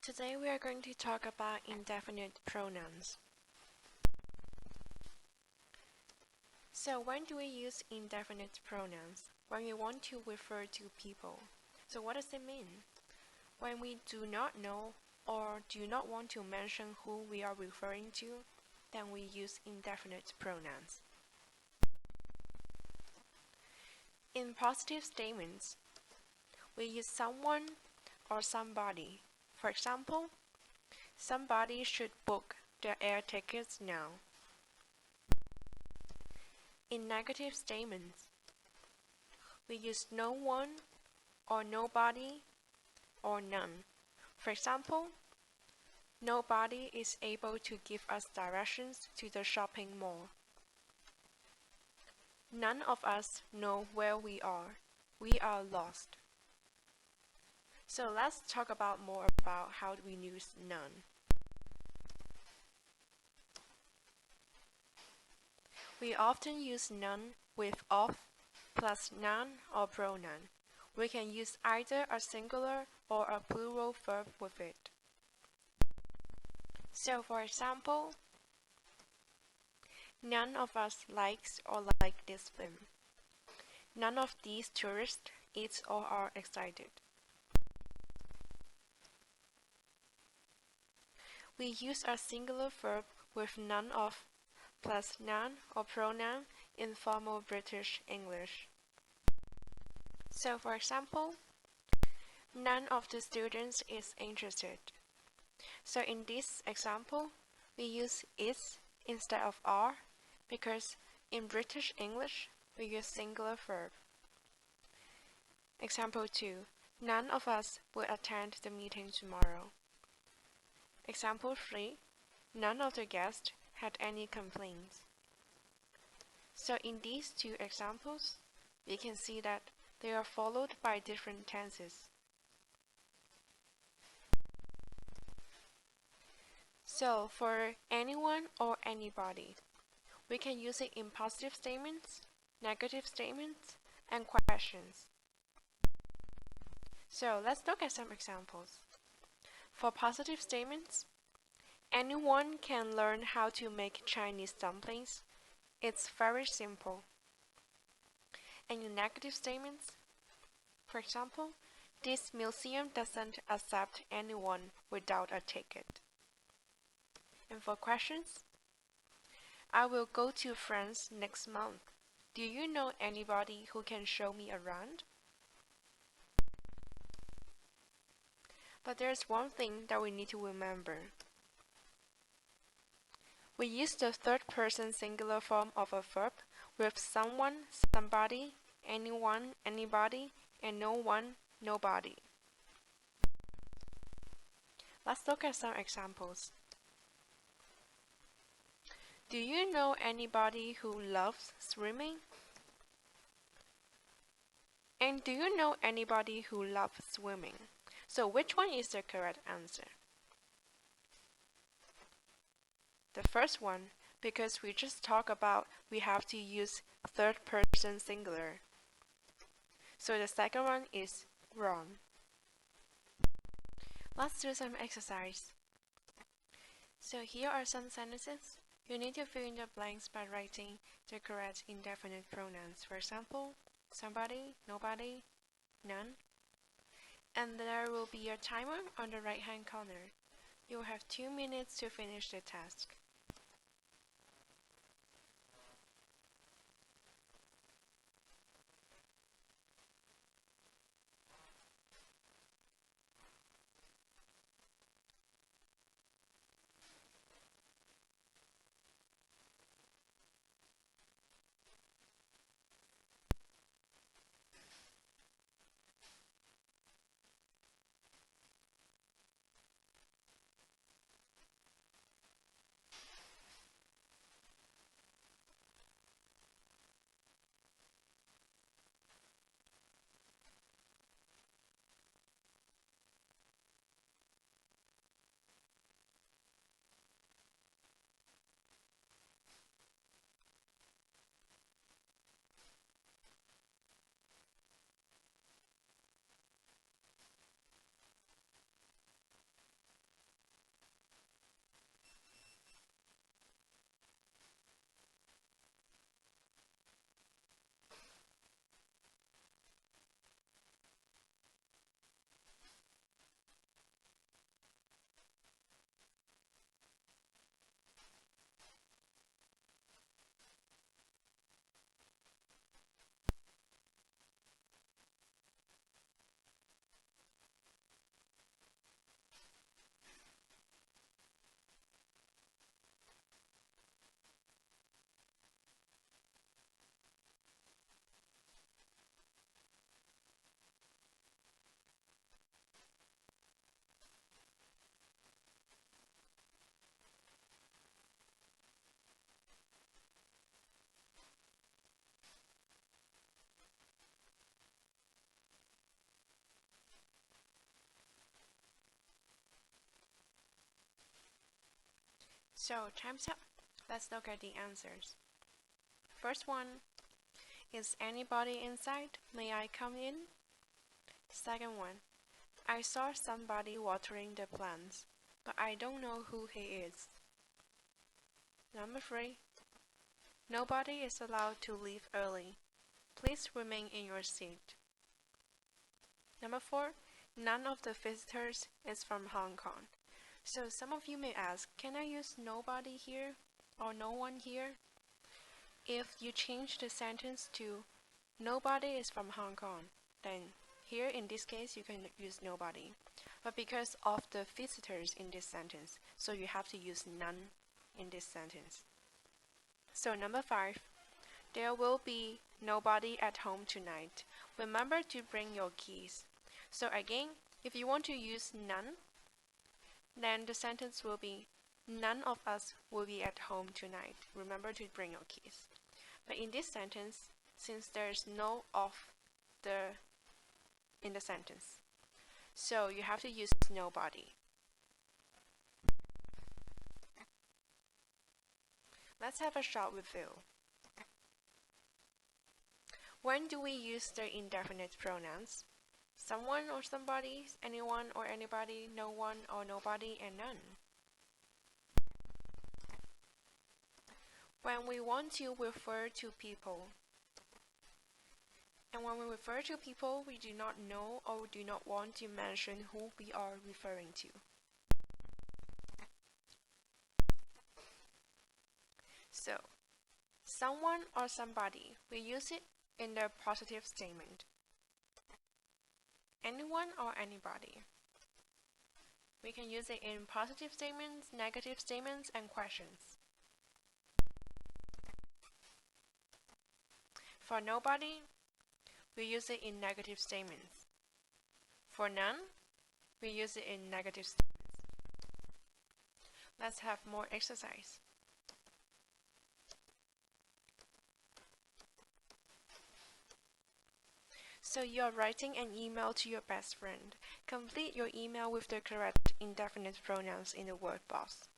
Today we are going to talk about indefinite pronouns. So when do we use indefinite pronouns? When we want to refer to people. So what does it mean? When we do not know or do not want to mention who we are referring to, then we use indefinite pronouns. In positive statements, we use someone or somebody. For example, somebody should book their air tickets now. In negative statements, we use no one or nobody or none. For example, nobody is able to give us directions to the shopping mall. None of us know where we are. We are lost. So let's talk about more about how we use none. We often use none with of plus noun or pronoun. We can use either a singular or a plural verb with it. So for example, none of us likes or like this film. None of these tourists eat or are excited. We use a singular verb with none of plus noun or pronoun in formal British English. So for example, none of the students is interested. So in this example, we use is instead of are because in British English, we use singular verb. Example 2. None of us will attend the meeting tomorrow. Example 3. None of the guests had any complaints. So in these two examples, we can see that they are followed by different tenses. So for anyone or anybody, we can use it in positive statements, negative statements, and questions. So let's look at some examples. For positive statements, anyone can learn how to make Chinese dumplings. It's very simple. And in negative statements, for example, this museum doesn't accept anyone without a ticket. And for questions, I will go to France next month. Do you know anybody who can show me around? But there's one thing that we need to remember. We use the third person singular form of a verb with someone, somebody, anyone, anybody, and no one, nobody. Let's look at some examples. Do you know anybody who loves swimming? And do you know anybody who loves swimming? So which one is the correct answer? The first one, because we just talked about we have to use third person singular. So the second one is wrong. Let's do some exercise. So here are some sentences. You need to fill in the blanks by writing the correct indefinite pronouns. For example, somebody, nobody, none. And there will be a timer on the right hand corner. You will have 2 minutes to finish the task. So, time's up. Let's look at the answers. First one, is anybody inside? May I come in? Second one, I saw somebody watering the plants, but I don't know who he is. Number 3, nobody is allowed to leave early. Please remain in your seat. Number 4, none of the visitors is from Hong Kong. So some of you may ask, can I use nobody here or no one here? If you change the sentence to nobody is from Hong Kong, then here in this case you can use nobody. But because of the visitors in this sentence, so you have to use none in this sentence. So number 5, there will be nobody at home tonight. Remember to bring your keys. So again, if you want to use none, then the sentence will be none of us will be at home tonight. Remember to bring your keys. But in this sentence, since there's no of in the sentence, so you have to use nobody. Let's have a short review. When do we use the indefinite pronouns? Someone or somebody, anyone or anybody, no one or nobody, and none. When we want to refer to people. And when we refer to people, we do not know or do not want to mention who we are referring to. So, someone or somebody, we use it in the positive statement. Anyone or anybody. We can use it in positive statements, negative statements, and questions. For nobody, we use it in negative statements. For none, we use it in negative statements. Let's have more exercise. So you are writing an email to your best friend. Complete your email with the correct indefinite pronouns in the word box.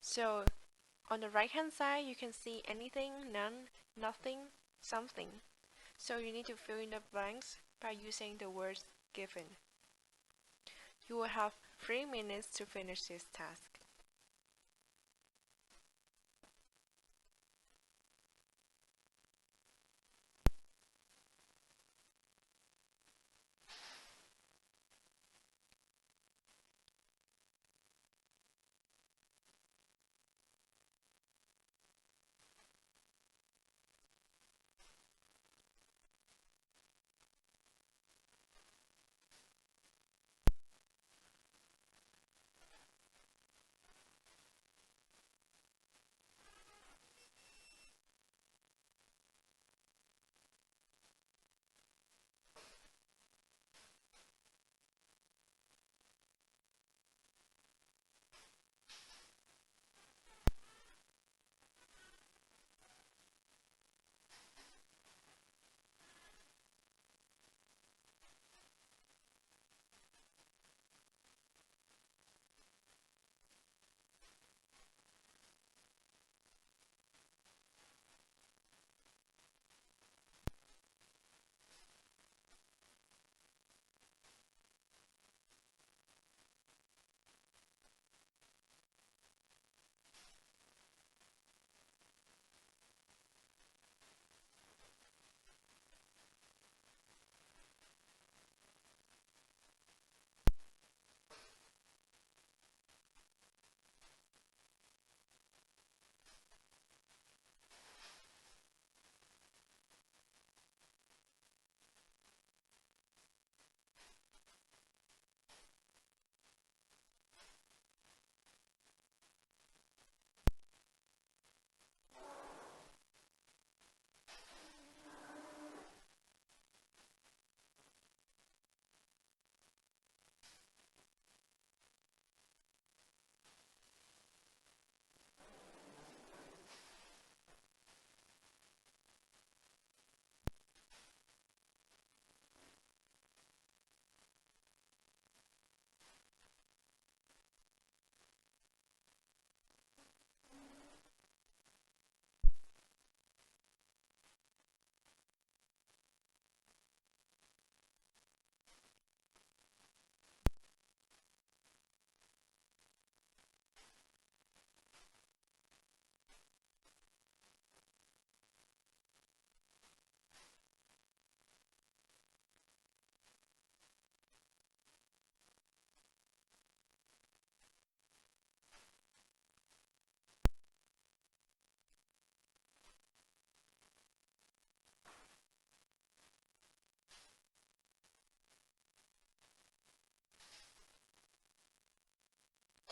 So on the right hand side, you can see anything, none, nothing, something. So you need to fill in the blanks by using the words given. You will have 3 minutes to finish this task.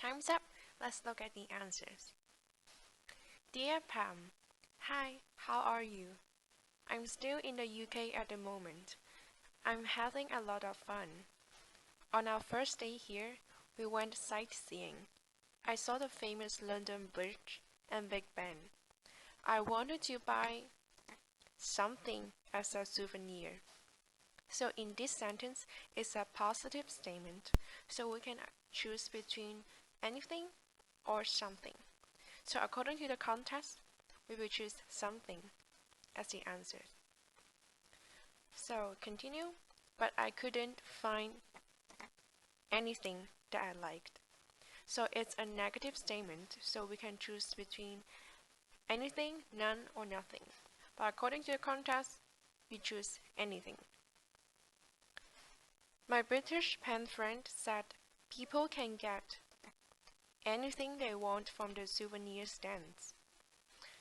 Time's up. Let's look at the answers. Dear Pam, hi, how are you? I'm still in the UK at the moment. I'm having a lot of fun. On our first day here, we went sightseeing. I saw the famous London Bridge and Big Ben. I wanted to buy something as a souvenir. So in this sentence, it's a positive statement. So we can choose between anything or something. So according to the context, we will choose something as the answer. So continue, but I couldn't find anything that I liked. So it's a negative statement, so we can choose between anything, none, or nothing. But according to the context, we choose anything. My British pen friend said people can get anything they want from the souvenir stands.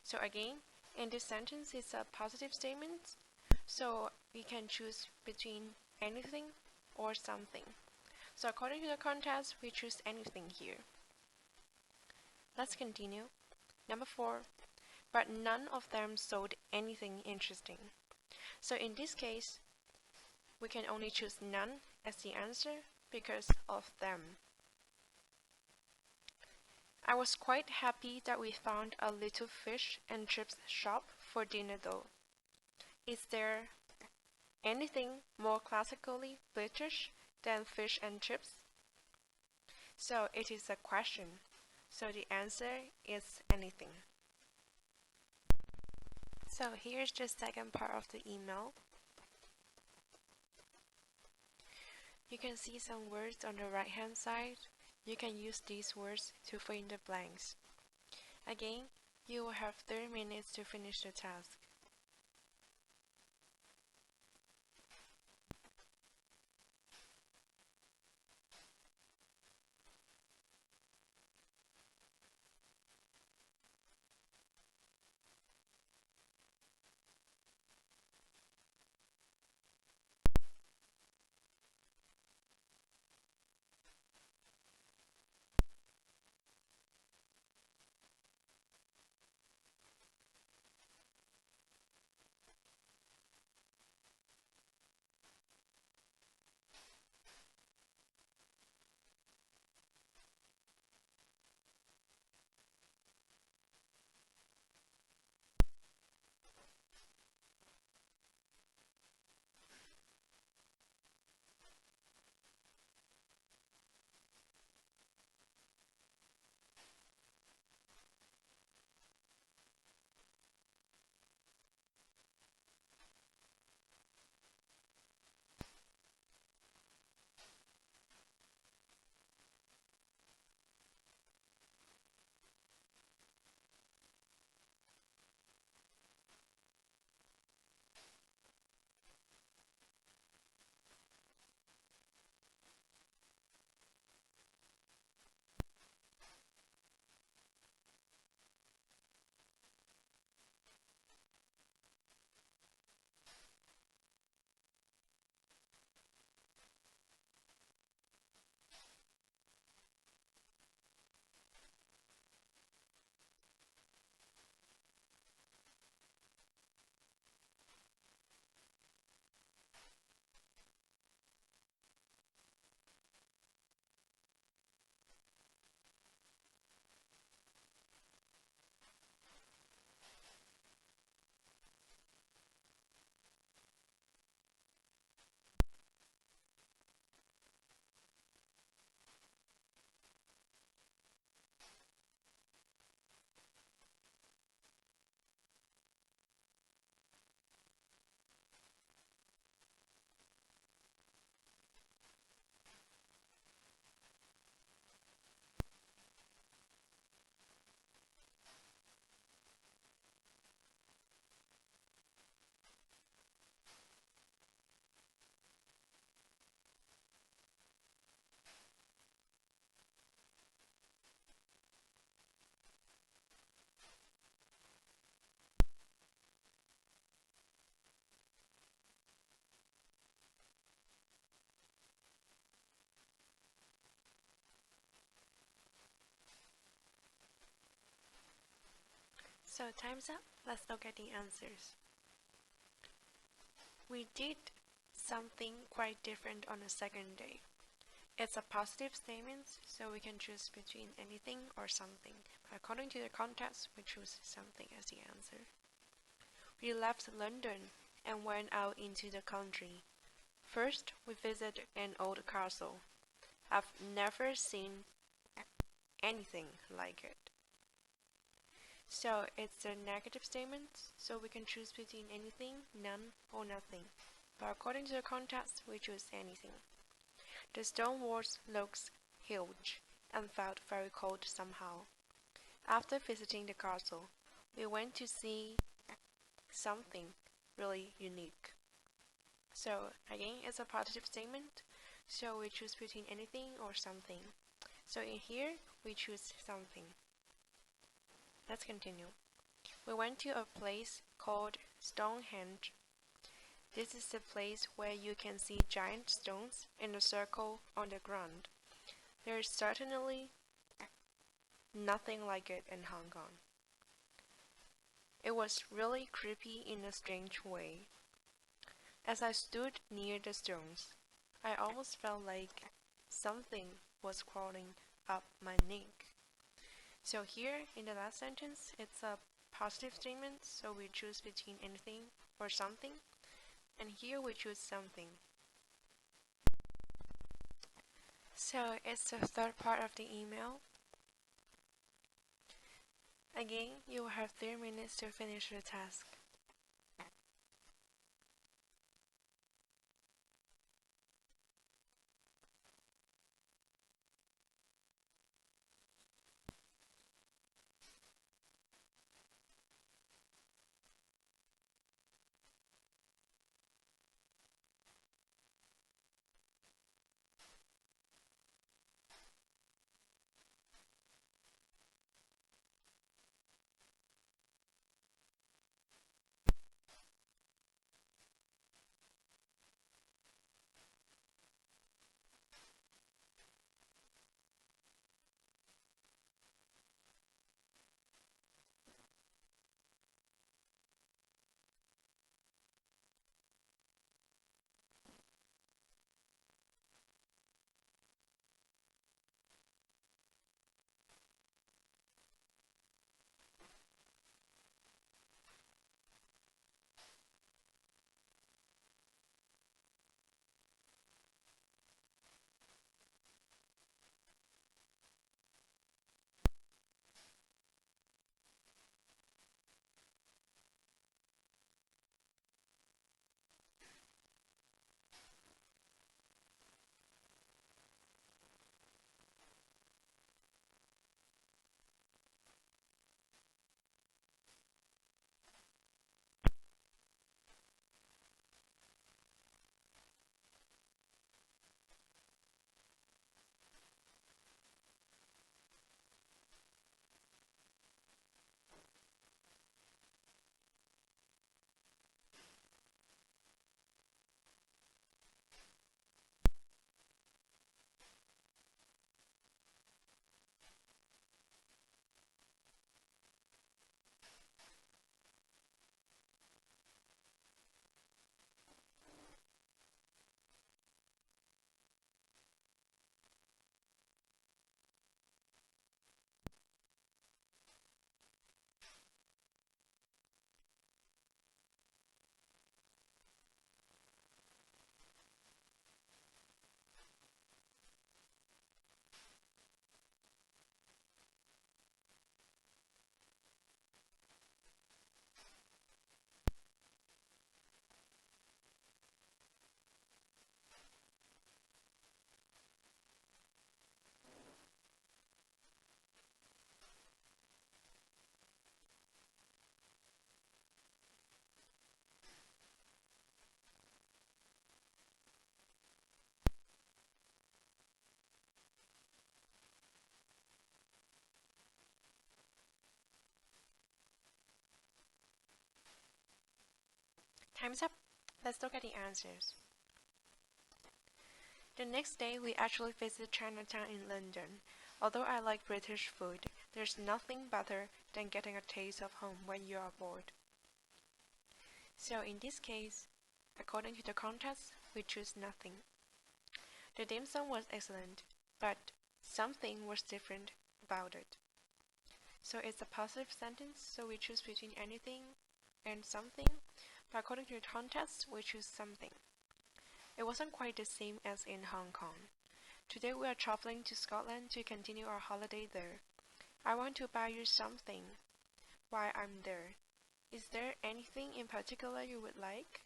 So again, in this sentence, it's a positive statement, so we can choose between anything or something. So according to the context, we choose anything here. Let's continue. Number 4, but none of them sold anything interesting. So in this case, we can only choose none as the answer because of them. I was quite happy that we found a little fish and chips shop for dinner though. Is there anything more classically British than fish and chips? So it is a question. So the answer is anything. So here's the second part of the email. You can see some words on the right hand side. You can use these words to fill in the blanks. Again, you will have 30 minutes to finish the task. So time's up. Let's look at the answers. We did something quite different on the second day. It's a positive statement, so we can choose between anything or something. But according to the context, we choose something as the answer. We left London and went out into the country. First, we visited an old castle. I've never seen anything like it. So it's a negative statement, so we can choose between anything, none, or nothing. But according to the context, we choose anything. The stone walls looked huge and felt very cold somehow. After visiting the castle, we went to see something really unique. So again, it's a positive statement, so we choose between anything or something. So in here, we choose something. Let's continue. We went to a place called Stonehenge. This is the place where you can see giant stones in a circle on the ground. There is certainly nothing like it in Hong Kong. It was really creepy in a strange way. As I stood near the stones, I almost felt like something was crawling up my neck. So here in the last sentence, it's a positive statement, so we choose between anything or something. And here we choose something. So it's the third part of the email. Again, you will have 3 minutes to finish the task. Time's up. Let's look at the answers. The next day, we actually visited Chinatown in London. Although I like British food, There's nothing better than getting a taste of home when you are bored. So in this case, according to the context, we choose nothing. The dim sum was excellent, but something was different about it. So it's a positive sentence, so we choose between anything and something, but according to the context, we choose something. It wasn't quite the same as in Hong Kong. Today we are traveling to Scotland to continue our holiday there. I want to buy you something while I'm there. Is there anything in particular you would like?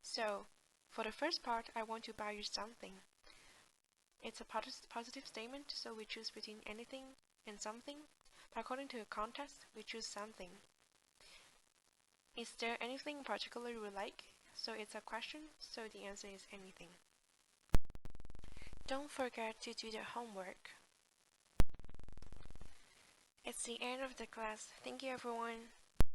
So, for the first part, I want to buy you something. It's a positive statement, so we choose between anything and something. But according to the context, we choose something. Is there anything in particular you would like? So it's a question, so the answer is anything. Don't forget to do the homework. It's the end of the class. Thank you, everyone.